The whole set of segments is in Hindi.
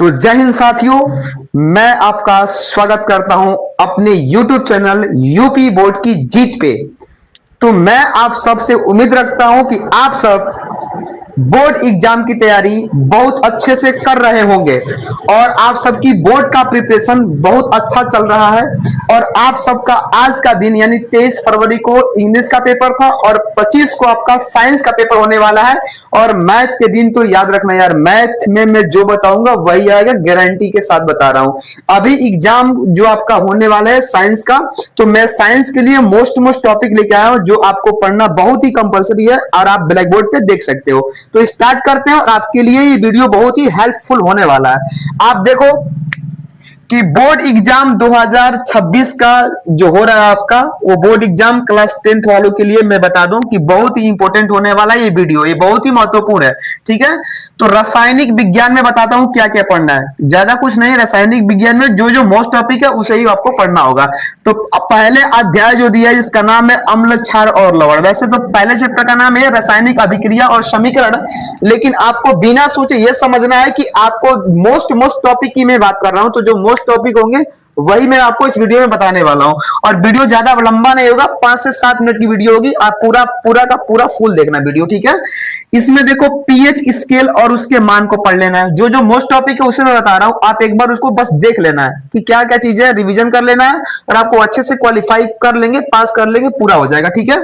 तो जय हिंद साथियों, मैं आपका स्वागत करता हूं अपने YouTube चैनल यूपी बोर्ड की जीत पे। तो मैं आप सबसे उम्मीद रखता हूं कि आप सब बोर्ड एग्जाम की तैयारी बहुत अच्छे से कर रहे होंगे और आप सबकी बोर्ड का प्रिपरेशन बहुत अच्छा चल रहा है। और आप सबका आज का दिन यानी 23 फरवरी को इंग्लिश का पेपर था और 25 को आपका साइंस का पेपर होने वाला है। और मैथ के दिन तो याद रखना यार, मैथ में मैं जो बताऊंगा वही आएगा, गारंटी के साथ बता रहा हूं। अभी एग्जाम जो आपका होने वाला है साइंस का, तो मैं साइंस के लिए मोस्ट टॉपिक लेके आया हूं जो आपको पढ़ना बहुत ही कंपलसरी है और आप ब्लैक बोर्ड पे देख सकते हो। तो स्टार्ट करते हैं और आपके लिए ये वीडियो बहुत ही हेल्पफुल होने वाला है। आप देखो कि बोर्ड एग्जाम 2026 का जो हो रहा है आपका, वो बोर्ड एग्जाम क्लास 10th वालों के लिए मैं बता दूं कि बहुत ही इंपॉर्टेंट होने वाला है। ये वीडियो ये बहुत ही महत्वपूर्ण है, ठीक है। तो रासायनिक विज्ञान में बताता हूं क्या क्या पढ़ना है, ज्यादा कुछ नहीं। रासायनिक विज्ञान में जो जो मोस्ट टॉपिक है उसे ही आपको पढ़ना होगा। तो पहले अध्याय जो दिया है जिसका नाम है अम्ल, क्षार और लवण। वैसे तो पहले चैप्टर का नाम है रासायनिक अभिक्रिया और समीकरण, लेकिन आपको बिना सोचे यह समझना है कि आपको मोस्ट टॉपिक की मैं बात कर रहा हूं। तो जो मोस्ट टॉपिक होंगे वही मैं आपको इस वीडियो में बताने वाला हूं। और वीडियो ज्यादा लंबा नहीं होगा, 5 से 7 मिनट की वीडियो होगी। आप पूरा का पूरा फुल देखना वीडियो, ठीक है। इसमें देखो पीएच स्केल और उसके मान को पढ़ लेना है। जो जो मोस्ट टॉपिक है उसे मैं बता रहा हूं, आप एक बार उसको बस देख लेना है कि क्या क्या चीजें है, रिवीजन कर लेना है और आपको अच्छे से क्वालिफाई कर लेंगे, पास कर लेंगे, पूरा हो जाएगा, ठीक है।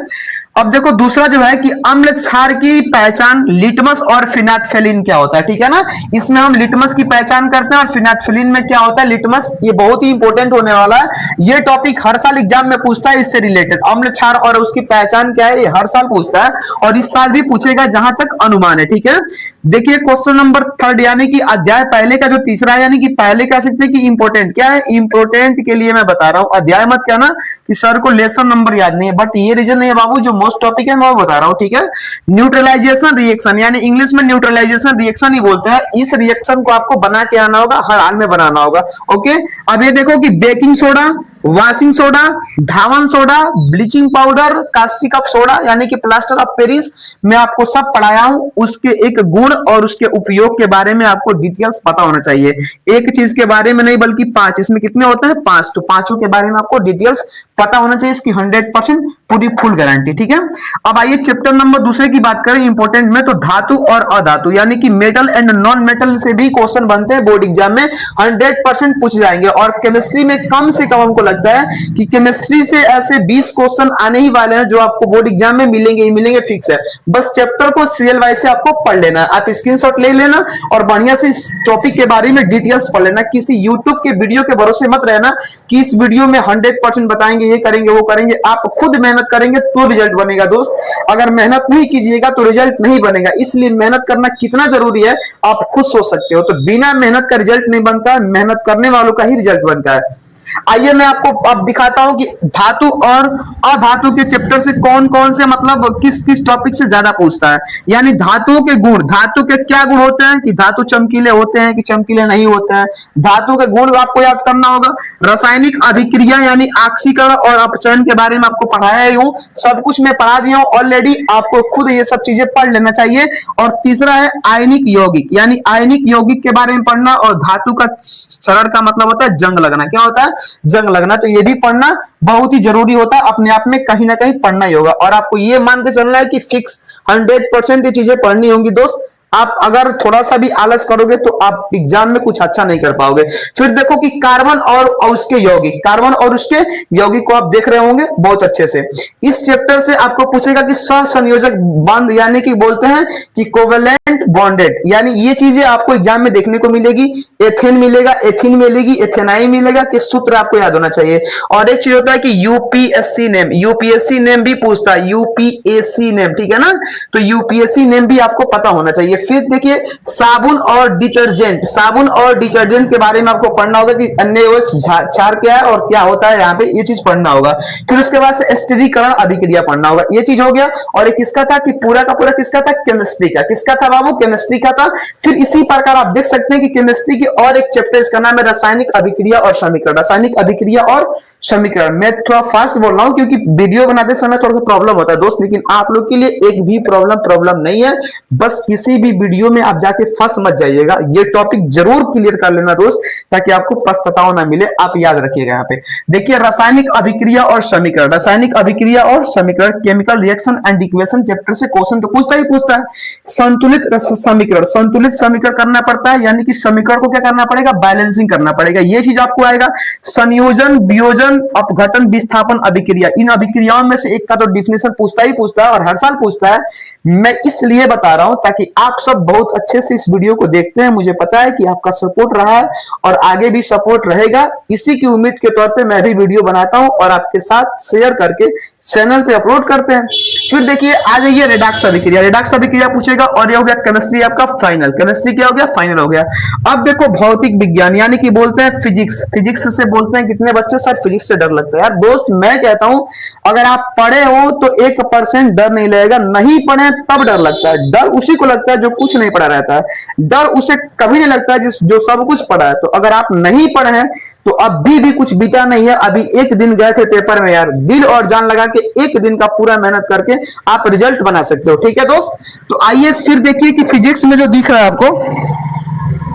अब देखो दूसरा जो है कि अम्ल क्षार की पहचान, लिटमस और फिनाइल्फिलीन क्या होता है, ठीक है ना। इसमें हम लिटमस की पहचान करते हैं और फिनाइल्फिलीन में क्या होता है लिटमस। ये बहुत ही इंपॉर्टेंट होने वाला है। ये टॉपिक हर साल एग्जाम में पूछता है, इससे रिलेटेड अम्ल क्षार और उसकी पहचान क्या है, ये हर साल पूछता है और इस साल भी पूछेगा जहां तक अनुमान है, ठीक है। देखिए क्वेश्चन नंबर 3 यानी कि अध्याय पहले का जो तीसरा है, यानी कि पहले कह सकते हैं कि इंपॉर्टेंट क्या है। इंपॉर्टेंट के लिए मैं बता रहा हूं, अध्याय मत कहना कि सर को लेसन नंबर याद नहीं है, बट ये रीजन नहीं है बाबू, जो मोस्ट टॉपिक है मैं बता रहा हूं, ठीक है। न्यूट्रलाइजेशन रिएक्शन, यानी इंग्लिश में न्यूट्रलाइजेशन रिएक्शन ही बोलते हैं। इस रिएक्शन को आपको बना के आना होगा, हर हाल में बनाना होगा, ओके। अब ये देखो कि baking soda, washing soda, Dhawan soda, bleaching powder, caustic of soda यानी कि प्लास्टर ऑफ पेरिस, मैं आपको सब पढ़ाया हूं। उसके एक गुण और उसके उपयोग के बारे में आपको डिटेल्स पता होना चाहिए। एक चीज के बारे में नहीं बल्कि 5, इसमें कितने होते हैं 5, तो पांचों के बारे में आपको डिटेल्स पता होना चाहिए। इसकी 100% पूरी फुल गारंटी, ठीक है। अब आइए चैप्टर नंबर दूसरे की बात करें इंपॉर्टेंट में, तो धातु और अधातु यानी कि मेटल एंड नॉन मेटल से भी क्वेश्चन बनते हैं बोर्ड एग्जाम में, 100% पूछ जाएंगे। और केमिस्ट्री में कम से कम हमको लगता है कि केमिस्ट्री से ऐसे 20 क्वेश्चन आने ही वाले हैं जो आपको बोर्ड एग्जाम में मिलेंगे ही मिलेंगे, फिक्स है। बस चैप्टर को सीरियल वाइज से आपको पढ़ लेना है। आप स्क्रीनशॉट ले लेना और बढ़िया से इस टॉपिक के बारे में डिटेल्स पढ़ लेना। किसी यूट्यूब के वीडियो के भरोसे मत रहना कि इस वीडियो में 100% बताएंगे, ये करेंगे वो करेंगे। आप खुद मेहनत करेंगे तो रिजल्ट बनेगा दोस्त। अगर मेहनत नहीं कीजिएगा तो रिजल्ट नहीं बनेगा। इसलिए मेहनत करना कितना जरूरी है आप खुद सोच सकते हो। तो बिना मेहनत का रिजल्ट नहीं बनता, मेहनत करने वालों का ही रिजल्ट बनता है। आइए मैं आपको अब दिखाता हूं कि धातु और अधातु के चैप्टर से कौन कौन से मतलब किस किस टॉपिक से ज्यादा पूछता है। यानी धातुओं के गुण, धातु के क्या गुण होते हैं, कि धातु चमकीले होते हैं कि चमकीले नहीं होते हैं। धातु के गुण आपको याद करना होगा। रासायनिक अभिक्रिया यानी ऑक्सीकरण और अपचयन के बारे में आपको पढ़ाया ही हूं, सब कुछ मैं पढ़ा दिया हूं ऑलरेडी, आपको खुद ये सब चीजें पढ़ लेना चाहिए। और तीसरा है आयनिक यौगिक, यानी आयनिक यौगिक के बारे में पढ़ना। और धातु का क्षरण का मतलब होता है जंग लगना, क्या होता है जंग लगना। तो ये भी पढ़ना बहुत ही जरूरी होता है, अपने आप में कहीं ना कहीं पढ़ना ही होगा। और आपको ये मान के चलना है कि फिक्स 100% ये चीजें पढ़नी होंगी दोस्त। आप अगर थोड़ा सा भी आलस करोगे तो आप एग्जाम में कुछ अच्छा नहीं कर पाओगे। फिर देखो कि कार्बन और उसके यौगिक, कार्बन और उसके यौगिक को आप देख रहे होंगे बहुत अच्छे से। इस चैप्टर से आपको पूछेगा कि सहसंयोजक बंध यानी कि बोलते हैं कि कोवेलेंट बॉन्डेड, यानी ये चीजें आपको एग्जाम में देखने को मिलेगी। एथेन मिलेगा, एथिन मिलेगी, एथेनाइन मिलेगा, कि सूत्र आपको याद होना चाहिए। और एक चीज होता है कि यूपीएससी नेम, यूपीएससी नेम भी पूछता है, यूपीएससी नेम, ठीक है ना। तो यूपीएससी नेम भी आपको पता होना चाहिए। फिर देखिए साबुन और डिटर्जेंट, साबुन और डिटर्जेंट के बारे में आपको पढ़ना होगा कि अन्य क्षार क्या है और क्या होता है, यहाँ पे ये चीज पढ़ना होगा। फिर उसके बाद से स्थिरीकरण अभिक्रिया पढ़ना होगा, ये चीज हो गया। और एक किसका था कि पूरा का पूरा किसका था, केमिस्ट्री का। किसका था बाबू, केमिस्ट्री का था। फिर इसी प्रकार आप देख सकते हैं कि केमिस्ट्री की और एक चैप्टर, इसका नाम है रासायनिक अभिक्रिया और समीकरण। रासायनिक अभिक्रिया और समीकरण, मैं थोड़ा फास्ट बोल रहा हूं क्योंकि वीडियो बनाते समय थोड़ा सा प्रॉब्लम होता है दोस्त, लेकिन आप लोग के लिए एक भी प्रॉब्लम नहीं है। बस किसी भी भी वीडियो में आप जाके फंस मत जाइएगा। ये टॉपिक जरूर क्लियर कर लेना दोस्त, ताकि आपको पछतावा ना मिले। आप याद रखिएगा यहाँ पे देखिए, रासायनिक अभिक्रिया और समीकरण, रासायनिक अभिक्रिया और समीकरण, chemical reaction and equation chapter से क्वेश्चन तो पूछता ही पूछता है। संतुलित समीकरण, संतुलित समीकरण करना पड़ता है, यानी कि समीकरण को क्या करना पड़ेगा, बैलेंसिंग करना पड़ेगा, ये चीज आपको आएगा। संयोजन, वियोजन, अपघटन, विस्थापन अभिक्रिया, इन अभिक्रियाओं में से एक का तो डिफिनेशन पूछता ही पूछता है और हर साल पूछता है। मैं इसलिए बता रहा हूं ताकि आप सब बहुत अच्छे से इस वीडियो को देखते हैं। मुझे पता है कि आपका सपोर्ट रहा है और आगे भी सपोर्ट रहेगा। इसी की उम्मीद के तौर पे मैं भी वीडियो बनाता हूं और आपके साथ शेयर करके चैनल पे अपलोड करते हैं। फिर देखिए, आ जाइए रेडॉक्स अभिक्रिया, रेडॉक्स अभिक्रिया पूछेगा। और ये हो गया केमिस्ट्री आपका फाइनल, केमिस्ट्री क्या हो गया, फाइनल हो गया। अब देखो भौतिक विज्ञान, यानी कि बोलते हैं फिजिक्स, फिजिक्स से बोलते हैं कितने बच्चे सर फिजिक्स से डर लगता है। यार दोस्त मैं कहता हूं, अगर आप पढ़े हो तो 1% डर नहीं लगेगा, नहीं पढ़े तब डर लगता है। डर उसी को लगता है जो कुछ नहीं पढ़ा रहता है, डर उसे कभी नहीं लगता है जो सब कुछ पढ़ा है। तो अगर आप नहीं पढ़े हैं तो अभी भी कुछ बीता नहीं है। अभी एक दिन गए थे पेपर में यार, दिल और जान लगा के एक दिन का पूरा मेहनत करके आप रिजल्ट बना सकते हो। ठीक है दोस्त, तो आइए फिर देखिए कि फिजिक्स में जो दिख रहा है आपको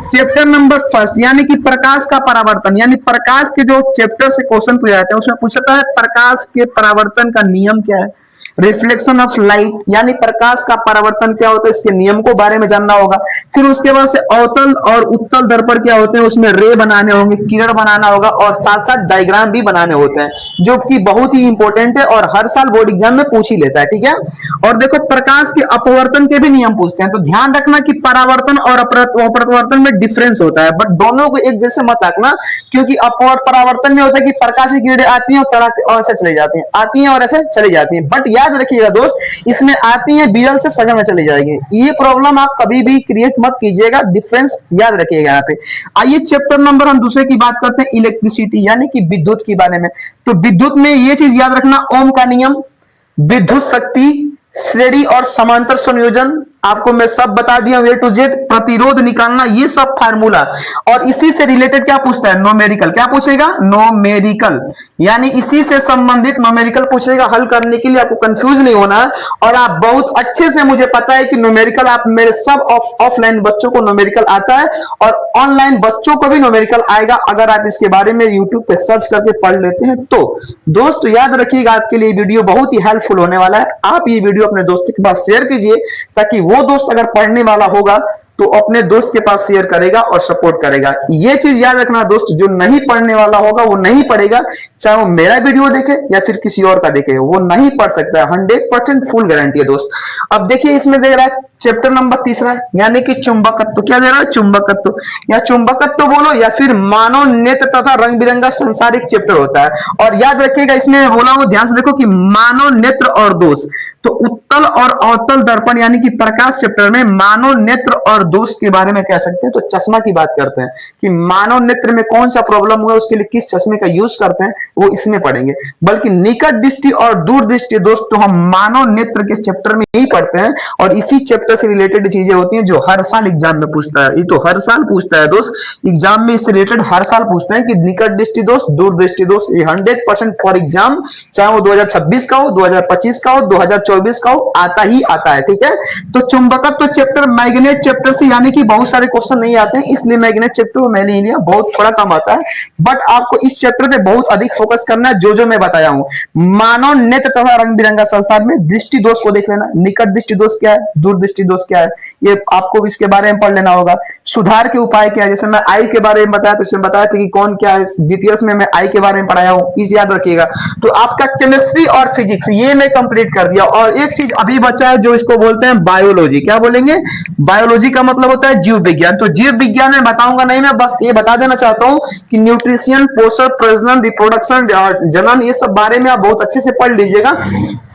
चैप्टर नंबर फर्स्ट, यानी कि प्रकाश का परावर्तन, यानी प्रकाश के जो चैप्टर से क्वेश्चन पूछा जाता है उसमें पूछता है प्रकाश के परावर्तन का नियम क्या है। रिफ्लेक्शन ऑफ लाइट, यानी प्रकाश का परावर्तन क्या होता है, इसके नियम को बारे में जानना होगा। फिर उसके बाद से अवतल और उत्तल दर्पण क्या होते हैं, उसमें रे बनाने होंगे, किरण बनाना होगा और साथ साथ डायग्राम भी बनाने होते हैं, जो कि बहुत ही इंपॉर्टेंट है और हर साल बोर्ड एग्जाम में पूछ ही लेता है। ठीक है, और देखो प्रकाश के अपवर्तन के भी नियम पूछते हैं, तो ध्यान रखना कि परावर्तन और अपवर्तन में डिफरेंस होता है, बट दोनों को एक जैसे मत रखना, क्योंकि परावर्तन में होता है कि प्रकाश की किरणें आती हैं और ऐसे चली जाती हैं, आती हैं और ऐसे चली जाती हैं। बट याद रखिएगा दोस्त, इसमें आती है बिरल से सगन में चली जाएगी। ये प्रॉब्लम आप कभी भी क्रिएट मत कीजिएगा, डिफरेंस याद रखिएगा यहाँ पे। आइए चैप्टर नंबर हम दूसरे की बात करते हैं, इलेक्ट्रिसिटी, यानी कि विद्युत के बारे में। तो विद्युत में ये चीज याद रखना, ओम का नियम, विद्युत शक्ति, श्रेणी और समांतर संयोजन, आपको मैं सब बता दिया हूं A to Z। प्रतिरोध निकालना, ये सब फार्मूला। और इसी से रिलेटेड क्या पूछता है, नोमेरिकल, क्या पूछेगा, नोमेरिकल, यानी इसी से संबंधित नोमेरिकल पूछेगा। हल करने के लिए आपको कंफ्यूज नहीं होना है, और आप बहुत अच्छे से, मुझे पता है कि नोमेरिकल आप मेरे सब ऑफलाइन बच्चों को नोमेरिकल आता है और ऑनलाइन बच्चों को भी नोमेरिकल आएगा, अगर आप इसके बारे में यूट्यूब पे सर्च करके पढ़ लेते हैं तो। दोस्त याद रखिएगा, आपके लिए वीडियो बहुत ही हेल्पफुल होने वाला है। आप ये वीडियो अपने दोस्तों के पास शेयर कीजिए, ताकि वो दोस्त अगर पढ़ने वाला होगा तो अपने दोस्त के पास शेयर करेगा और सपोर्ट करेगा। ये चीज याद रखना दोस्त, जो नहीं पढ़ने वाला होगा वो नहीं पढ़ेगा, चाहे वो मेरा वीडियो देखे या फिर किसी और का देखे, वो नहीं पढ़ सकता है। 100% फुल गारंटी है दोस्त। अब देखिए इसमें दे रहा है चैप्टर नंबर तीसरा, यानी कि चुंबकत्व। क्या दे रहा है, चुंबकत्व, या चुंबकत्व बोलो या फिर मानव नेत्र तथा रंग बिरंगा संसार एक चैप्टर होता है। और याद रखिएगा, इसमें बोला हूं, ध्यान से देखो कि मानव नेत्र और दोष, तो उत्तल और अवतल दर्पण यानी कि प्रकाश चैप्टर में मानव नेत्र और दोष के बारे में कह सकते हैं। तो चश्मा की बात करते हैं कि मानव नेत्र में कौन सा प्रॉब्लम हुआ, उसके लिए किस चश्मे का यूज करते हैं, वो इसमें पढ़ेंगे। बल्कि निकट दृष्टि और दूर दृष्टि दोस्त तो हम मानव नेत्र के चैप्टर में ही पढ़ते हैं, और इसी चैप्टर से रिलेटेड चीजें होती हैं जो हर साल एग्जाम में पूछता है। ये तो हर साल पूछता है दोस्त, एग्जाम में इससे रिलेटेड हर साल पूछते हैं कि निकट दृष्टि दोष, दूर दृष्टि दोष। ये 100% फॉर एग्जाम, चाहे वो 2026 का हो, 2025 का हो, 2024 का हो, आता ही आता है। ठीक है, तो चुंबकत्व चैप्टर मैग्नेट चैप्टर से, यानी कि बहुत सारे क्वेश्चन नहीं आते हैं, इसलिए मैग्नेट चैप्टर को मैंने लिया, बहुत थोड़ा कम आता है। बट आपको इस चैप्टर पे बहुत अधिक फोकस करना है, जो मैं बताया हूं। मानव नेत्र तथा रंग बिरंगा संसार में दृष्टि दोष को देख लेना, निकट दृष्टि दोष क्या है, दूर दृष्टि दोष क्या है, ये आपको इसके बारे में पढ़ लेना होगा। सुधार के उपाय क्या है, जैसे मैं आई के बारे में बताया तो इसमें बताया था कि कौन क्या है, डिटेल्स में मैं आई के बारे में पढ़ाया हूं, इस याद रखिएगा। तो आपका केमिस्ट्री और फिजिक्स ये मैं कंप्लीट कर दिया। और एक चीज अभी बचा है जो इसको बोलते हैं बायोलॉजी। क्या बोलेंगे, बायोलॉजी का मतलब होता है जीव विज्ञान। तो जीव विज्ञान में बताऊंगा नहीं, मैं बस ये बता देना चाहता हूं कि न्यूट्रिशन, पोषण, प्रजनन, रिप्रोडक्शन, जनन, ये सब बारे में आप बहुत अच्छे से पढ़ लीजिएगा।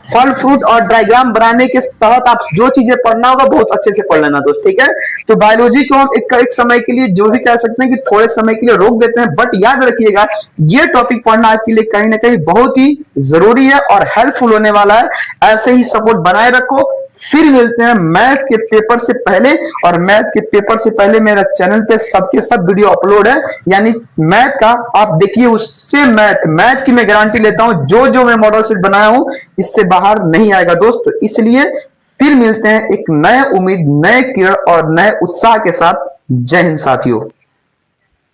फल फ्रूट और डायग्राम बनाने के तहत आप जो चीजें पढ़ना होगा बहुत अच्छे से पढ़ लेना दोस्त। ठीक है, तो बायोलॉजी को हम एक समय के लिए जो भी कह सकते हैं कि थोड़े समय के लिए रोक देते हैं, बट याद रखिएगा ये टॉपिक पढ़ना आपके लिए कहीं ना कहीं बहुत ही जरूरी है और हेल्पफुल होने वाला है। ऐसे ही सपोर्ट बनाए रखो। फिर मिलते हैं मैथ के पेपर से पहले, और मैथ के पेपर से पहले मेरा चैनल पे सबके सब वीडियो अपलोड है, यानी मैथ का आप देखिए, उससे मैथ की मैं गारंटी लेता हूं, जो मैं मॉडल शीट बनाया हूं इससे बाहर नहीं आएगा दोस्त। इसलिए फिर मिलते हैं एक नए उम्मीद, नए किरण और नए उत्साह के साथ। जय हिंद साथियों।